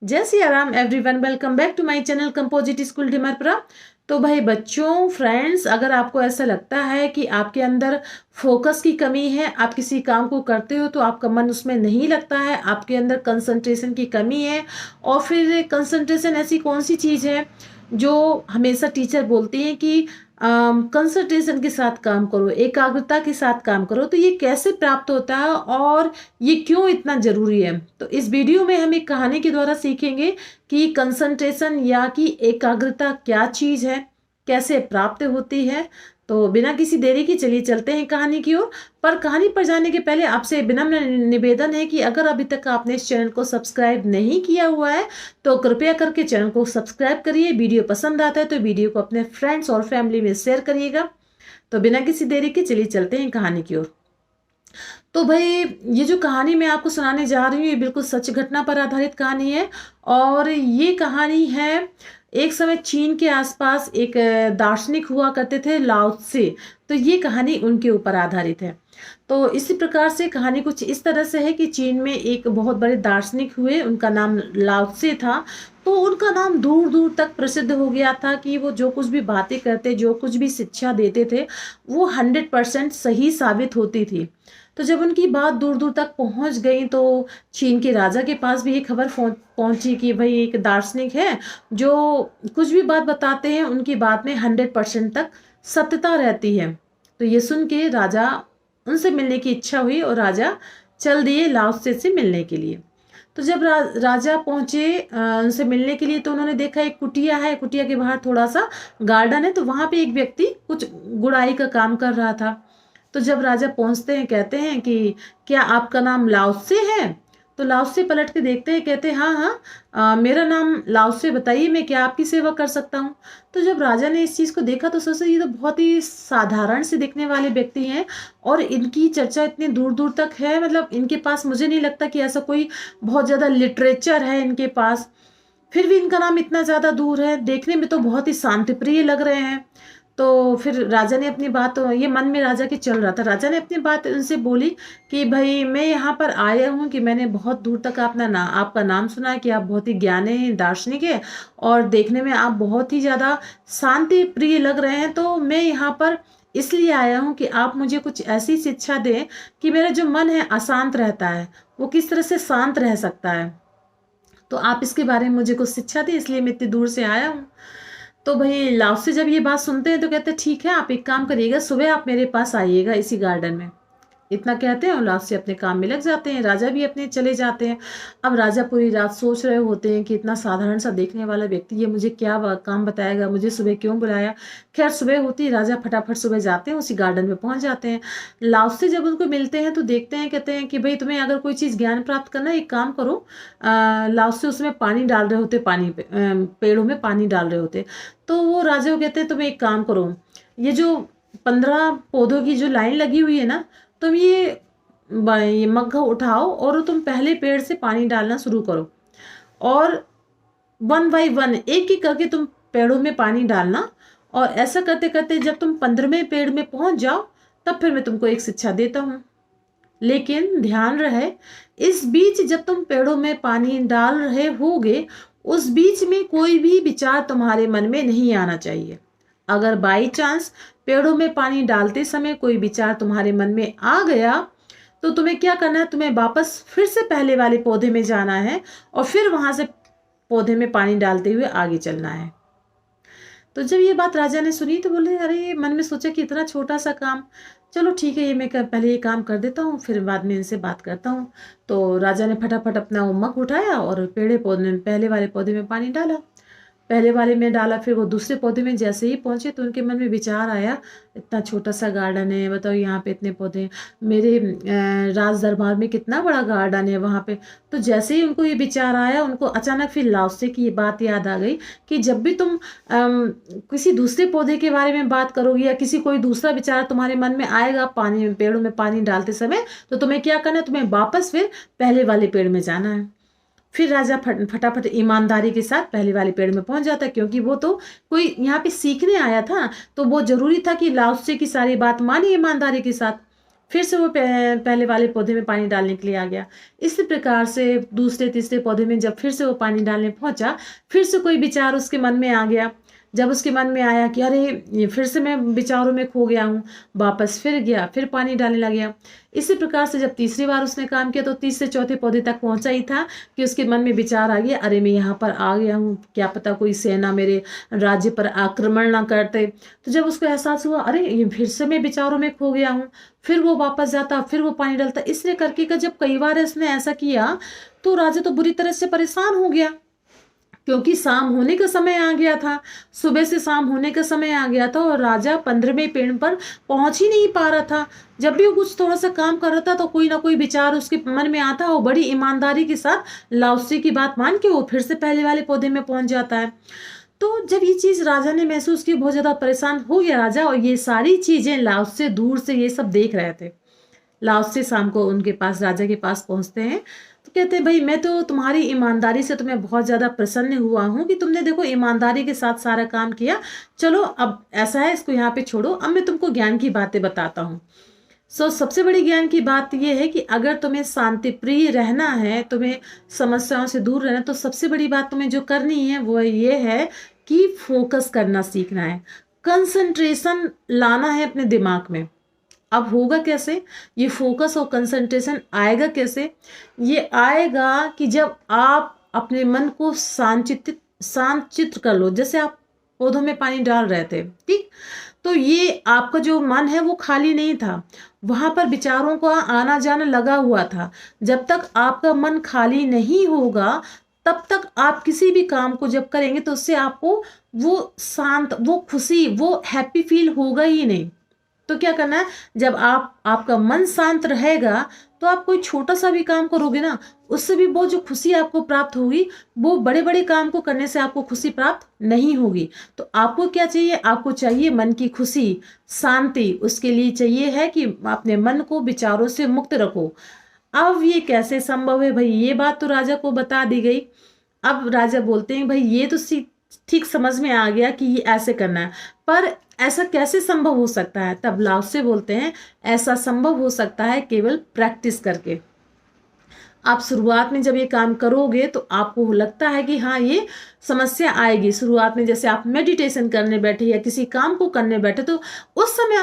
जय Siya Ram everyone, welcome back to my channel composite school Dimarpura. तो भाई बच्चों, फ्रेंड्स, अगर आपको ऐसा लगता है कि आपके अंदर फोकस की कमी है, आप किसी काम को करते हो तो आपका मन उसमें नहीं लगता है, आपके अंदर कंसंट्रेशन की कमी है। और फिर कंसंट्रेशन ऐसी कौन सी चीज़ है जो हमेशा टीचर बोलती हैं कि कंसंट्रेशन के साथ काम करो, एकाग्रता के साथ काम करो, तो ये कैसे प्राप्त होता है और ये क्यों इतना जरूरी है। तो इस वीडियो में हम एक कहानी के द्वारा सीखेंगे कि कंसंट्रेशन या कि एकाग्रता क्या चीज है, कैसे प्राप्त होती है। तो बिना किसी देरी की चलिए चलते हैं कहानी की ओर। पर कहानी पर जाने के पहले आपसे विनम्र निवेदन है कि अगर अभी तक आपने इस चैनल को सब्सक्राइब नहीं किया हुआ है तो कृपया करके चैनल को सब्सक्राइब करिए। वीडियो पसंद आता है तो वीडियो को अपने फ्रेंड्स और फैमिली में शेयर करिएगा। तो बिना किसी देरी के चलिए चलते हैं कहानी की ओर। तो भाई, ये जो कहानी मैं आपको सुनाने जा रही हूँ ये बिल्कुल सच घटना पर आधारित कहानी है। और ये कहानी है, एक समय चीन के आसपास एक दार्शनिक हुआ करते थे, लाओ त्से। तो ये कहानी उनके ऊपर आधारित है। तो इसी प्रकार से कहानी कुछ इस तरह से है कि चीन में एक बहुत बड़े दार्शनिक हुए, उनका नाम लाओ त्से था। तो उनका नाम दूर दूर तक प्रसिद्ध हो गया था कि वो जो कुछ भी बातें करते, जो कुछ भी शिक्षा देते थे, वो 100% सही साबित होती थी। तो जब उनकी बात दूर दूर तक पहुंच गई तो चीन के राजा के पास भी ये खबर पहुंची कि भाई एक दार्शनिक है जो कुछ भी बात बताते हैं, उनकी बात में 100% तक सत्यता रहती है। तो ये सुन के राजा उनसे मिलने की इच्छा हुई और राजा चल दिए लाओ त्से से मिलने के लिए। तो जब राजा पहुंचे उनसे मिलने के लिए तो उन्होंने देखा एक कुटिया है, कुटिया के बाहर थोड़ा सा गार्डन है, तो वहां पे एक व्यक्ति कुछ गुड़ाई का काम कर रहा था। तो जब राजा पहुंचते हैं कहते हैं कि क्या आपका नाम लाओ त्से है। तो लाओ त्से पलट के देखते हैं, कहते हैं हाँ हाँ, मेरा नाम लाओ त्से, बताइए मैं क्या आपकी सेवा कर सकता हूँ। तो जब राजा ने इस चीज को देखा तो सोचा ये तो बहुत ही साधारण से दिखने वाले व्यक्ति हैं और इनकी चर्चा इतनी दूर दूर तक है, मतलब इनके पास मुझे नहीं लगता कि ऐसा कोई बहुत ज्यादा लिटरेचर है इनके पास, फिर भी इनका नाम इतना ज्यादा दूर है, देखने में तो बहुत ही शांतिप्रिय लग रहे हैं। तो फिर राजा ने अपनी बात, ये मन में राजा के चल रहा था, राजा ने अपनी बात उनसे बोली कि भाई मैं यहाँ पर आया हूँ कि मैंने बहुत दूर तक आपका नाम सुना है कि आप बहुत ही ज्ञानी हैं, दार्शनिक है और देखने में आप बहुत ही ज़्यादा शांति प्रिय लग रहे हैं। तो मैं यहाँ पर इसलिए आया हूँ कि आप मुझे कुछ ऐसी शिक्षा दें कि मेरा जो मन है अशांत रहता है वो किस तरह से शांत रह सकता है। तो आप इसके बारे में मुझे कुछ शिक्षा दें, इसलिए मैं इतनी दूर से आया हूँ। तो भाई लाओ से जब ये बात सुनते हैं तो कहते हैं ठीक है, आप एक काम करिएगा, सुबह आप मेरे पास आइएगा इसी गार्डन में। इतना कहते हैं और लाओ से अपने काम में लग जाते हैं, राजा भी अपने चले जाते हैं। अब राजा पूरी रात सोच रहे होते हैं कि इतना साधारण सा देखने वाला व्यक्ति ये मुझे क्या काम बताएगा, मुझे सुबह क्यों बुलाया। खैर सुबह होती है, राजा फटाफट सुबह जाते हैं, उसी गार्डन में पहुंच जाते हैं। लाओ से जब उनको मिलते हैं तो देखते हैं, कहते हैं कि भाई तुम्हें अगर कोई चीज़ ज्ञान प्राप्त करना है एक काम करो। लाओ से उसमें पानी डाल रहे होते, पेड़ों में पानी डाल रहे होते। तो वो राजा को कहते हैं तुम एक काम करो, ये जो 15 पौधों की जो लाइन लगी हुई है ना, तुम ये मग्घा उठाओ और तुम पहले पेड़ से पानी डालना शुरू करो और 1 बाय 1 एक एक करके तुम पेड़ों में पानी डालना। और ऐसा करते करते जब तुम 15वें पेड़ में पहुंच जाओ तब फिर मैं तुमको एक शिक्षा देता हूँ। लेकिन ध्यान रहे, इस बीच जब तुम पेड़ों में पानी डाल रहे होगे उस बीच में कोई भी विचार तुम्हारे मन में नहीं आना चाहिए। अगर बाई चांस पेड़ों में पानी डालते समय कोई विचार तुम्हारे मन में आ गया तो तुम्हें क्या करना है, तुम्हें वापस फिर से पहले वाले पौधे में जाना है और फिर वहां से पौधे में पानी डालते हुए आगे चलना है। तो जब ये बात राजा ने सुनी तो बोले, अरे मन में सोचा कि इतना छोटा सा काम, चलो ठीक है, ये मैं पहले ये काम कर देता हूँ फिर बाद में इनसे बात करता हूँ। तो राजा ने फटाफट अपना वो मग उठाया और पहले वाले पौधे में पानी डाला, पहले वाले में डाला, फिर वो दूसरे पौधे में जैसे ही पहुंचे तो उनके मन में विचार आया, इतना छोटा सा गार्डन है, बताओ यहाँ पे इतने पौधे हैं, मेरे राज दरबार में कितना बड़ा गार्डन है वहाँ पे। तो जैसे ही उनको ये विचार आया उनको अचानक फिर लाओ त्से की ये बात याद आ गई कि जब भी तुम किसी दूसरे पौधे के बारे में बात करोगे या किसी कोई दूसरा विचार तुम्हारे मन में आएगा पेड़ों में पानी डालते समय, तो तुम्हें क्या करना है, तुम्हें वापस फिर पहले वाले पेड़ में जाना है। फिर राजा फटाफट ईमानदारी के साथ पहले वाले पेड़ में पहुंच जाता है, क्योंकि वो तो कोई यहाँ पे सीखने आया था, तो वो जरूरी था कि लाओ त्से की सारी बात माने ईमानदारी के साथ। फिर से वो पहले वाले पौधे में पानी डालने के लिए आ गया। इसी प्रकार से दूसरे तीसरे पौधे में जब फिर से वो पानी डालने पहुंचा, फिर से कोई विचार उसके मन में आ गया। जब उसके मन में आया कि अरे ये फिर से मैं विचारों में खो गया हूँ, वापस फिर गया, फिर पानी डालने लग गया। इसी प्रकार से जब तीसरी बार उसने काम किया तो तीसरे चौथे पौधे तक पहुंचा ही था कि उसके मन में विचार आ गया, अरे मैं यहाँ पर आ गया हूँ, क्या पता कोई सेना मेरे राज्य पर आक्रमण ना करते। तो जब उसको एहसास हुआ अरे ये फिर से मैं विचारों में खो गया हूँ, फिर वो वापस जाता, फिर वो पानी डालता। इसलिए करके का जब कई बार इसने ऐसा किया तो राजा तो बुरी तरह से परेशान हो गया, क्योंकि शाम होने का समय आ गया था। सुबह से शाम होने का समय आ गया था और राजा 15वें पेड़ पर पहुंच ही नहीं पा रहा था। जब भी वो कुछ थोड़ा सा काम कर रहा था तो कोई ना कोई विचार उसके मन में आता है, वो बड़ी ईमानदारी के साथ लाओसे की बात मान के वो फिर से पहले वाले पौधे में पहुंच जाता है। तो जब ये चीज राजा ने महसूस की, बहुत ज्यादा परेशान हो गया राजा। और ये सारी चीजें लाओसे दूर से ये सब देख रहे थे। लाओसे शाम को उनके पास, राजा के पास पहुंचते हैं तो कहते हैं भाई मैं तो तुम्हारी ईमानदारी से तुम्हें बहुत ज्यादा प्रसन्न हुआ हूं कि तुमने देखो ईमानदारी के साथ सारा काम किया। चलो अब ऐसा है, इसको यहाँ पे छोड़ो, अब मैं तुमको ज्ञान की बातें बताता हूँ। सबसे बड़ी ज्ञान की बात यह है कि अगर तुम्हें शांति प्रिय रहना है, तुम्हें समस्याओं से दूर रहना है, तो सबसे बड़ी बात तुम्हें जो करनी है वो ये है कि फोकस करना सीखना है, कंसंट्रेशन लाना है अपने दिमाग में। अब होगा कैसे ये फोकस और कंसंट्रेशन आएगा कैसे? ये आएगा कि जब आप अपने मन को शांत चित्र कर लो। जैसे आप पौधों में पानी डाल रहे थे, ठीक, तो ये आपका जो मन है वो खाली नहीं था, वहां पर विचारों का आना जाना लगा हुआ था। जब तक आपका मन खाली नहीं होगा तब तक आप किसी भी काम को जब करेंगे तो उससे आपको वो शांत, वो खुशी, वो हैप्पी फील होगा ही नहीं। तो क्या करना है, जब आपका मन शांत रहेगा तो आप कोई छोटा सा भी काम करोगे ना, उससे भी बहुत जो खुशी आपको प्राप्त होगी, वो बड़े बड़े काम को करने से आपको खुशी प्राप्त नहीं होगी। तो आपको क्या चाहिए? आपको चाहिए मन की खुशी, शांति। उसके लिए चाहिए है कि अपने मन को विचारों से मुक्त रखो। अब ये कैसे संभव है भाई? ये बात तो राजा को बता दी गई। अब राजा बोलते हैं भाई ये तो ठीक समझ में आ गया कि ये ऐसे करना है, पर ऐसा कैसे संभव हो सकता है? तब लाओसे बोलते हैं ऐसा संभव हो सकता है केवल प्रैक्टिस करके। आप शुरुआत में जब ये काम करोगे तो आपको लगता है कि हाँ ये समस्या आएगी। शुरुआत में जैसे आप मेडिटेशन करने बैठे या किसी काम को करने बैठे तो उस समय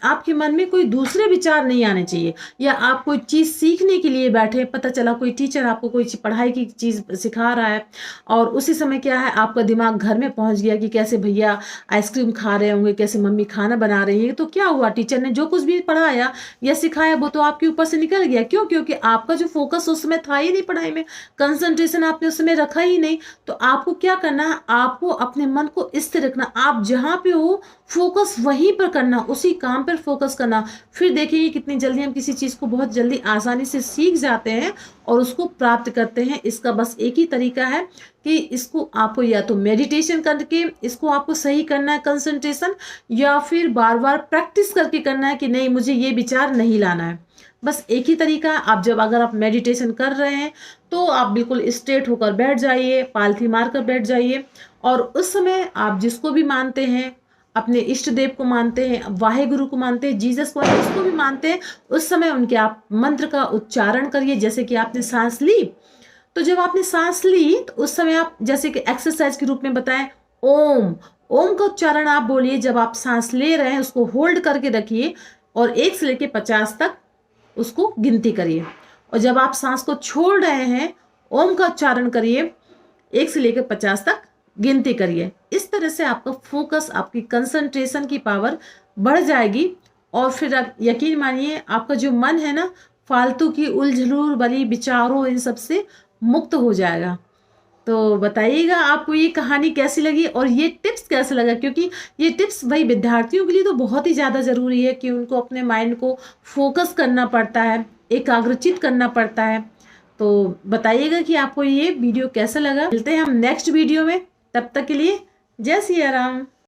आपके मन में कोई दूसरे विचार नहीं आने चाहिए। या आप कोई चीज़ सीखने के लिए बैठे, पता चला कोई टीचर आपको कोई पढ़ाई की चीज़ सिखा रहा है और उसी समय क्या है आपका दिमाग घर में पहुंच गया कि कैसे भैया आइसक्रीम खा रहे होंगे, कैसे मम्मी खाना बना रही है। तो क्या हुआ, टीचर ने जो कुछ भी पढ़ाया या सिखाया वो तो आपके ऊपर से निकल गया। क्यों? क्योंकि आपका जो फोकस उस समय था ही नहीं पढ़ाई में, कंसंट्रेशन आपने उस समय रखा ही नहीं। तो आपको क्या करना है, आपको अपने मन को स्थिर रखना। आप जहां पे हो फोकस वहीं पर करना, उसी काम पर फोकस करना। फिर देखिए कितनी जल्दी हम किसी चीज को बहुत जल्दी आसानी से सीख जाते हैं और उसको प्राप्त करते हैं। इसका बस एक ही तरीका है कि इसको आपको या तो मेडिटेशन करके इसको आपको सही करना है कंसंट्रेशन, या फिर बार बार प्रैक्टिस करके करना है कि नहीं मुझे ये विचार नहीं लाना है। बस एक ही तरीका है। अगर आप मेडिटेशन कर रहे हैं तो आप बिल्कुल स्ट्रेट होकर बैठ जाइए, पालथी मारकर बैठ जाइए और उस समय आप जिसको भी मानते हैं, अपने इष्ट देव को मानते हैं, वाहेगुरु को मानते हैं, जीसस को, उसको भी मानते हैं, उस समय उनके आप मंत्र का उच्चारण करिए। जैसे कि आपने सांस ली, तो जब आपने सांस ली तो उस समय आप जैसे कि एक्सरसाइज के रूप में बताएं, ओम, ओम का उच्चारण आप बोलिए। जब आप सांस ले रहे हैं उसको होल्ड करके रखिए और 1 से लेकर 50 तक उसको गिनती करिए। और जब आप सांस को छोड़ रहे हैं ओम का उच्चारण करिए, 1 से लेकर 50 तक गिनती करिए। इस तरह से आपका फोकस, आपकी कंसंट्रेशन की पावर बढ़ जाएगी और फिर आप यकीन मानिए आपका जो मन है ना, फालतू की उलझुल वाली विचारों इन सब से मुक्त हो जाएगा। तो बताइएगा आपको ये कहानी कैसी लगी और ये टिप्स कैसे लगा, क्योंकि ये टिप्स भाई विद्यार्थियों के लिए तो बहुत ही ज़्यादा ज़रूरी है कि उनको अपने माइंड को फोकस करना पड़ता है, एकाग्रचित करना पड़ता है। तो बताइएगा कि आपको ये वीडियो कैसा लगा। मिलते हैं हम नेक्स्ट वीडियो में, तब तक के लिए जय सिया राम।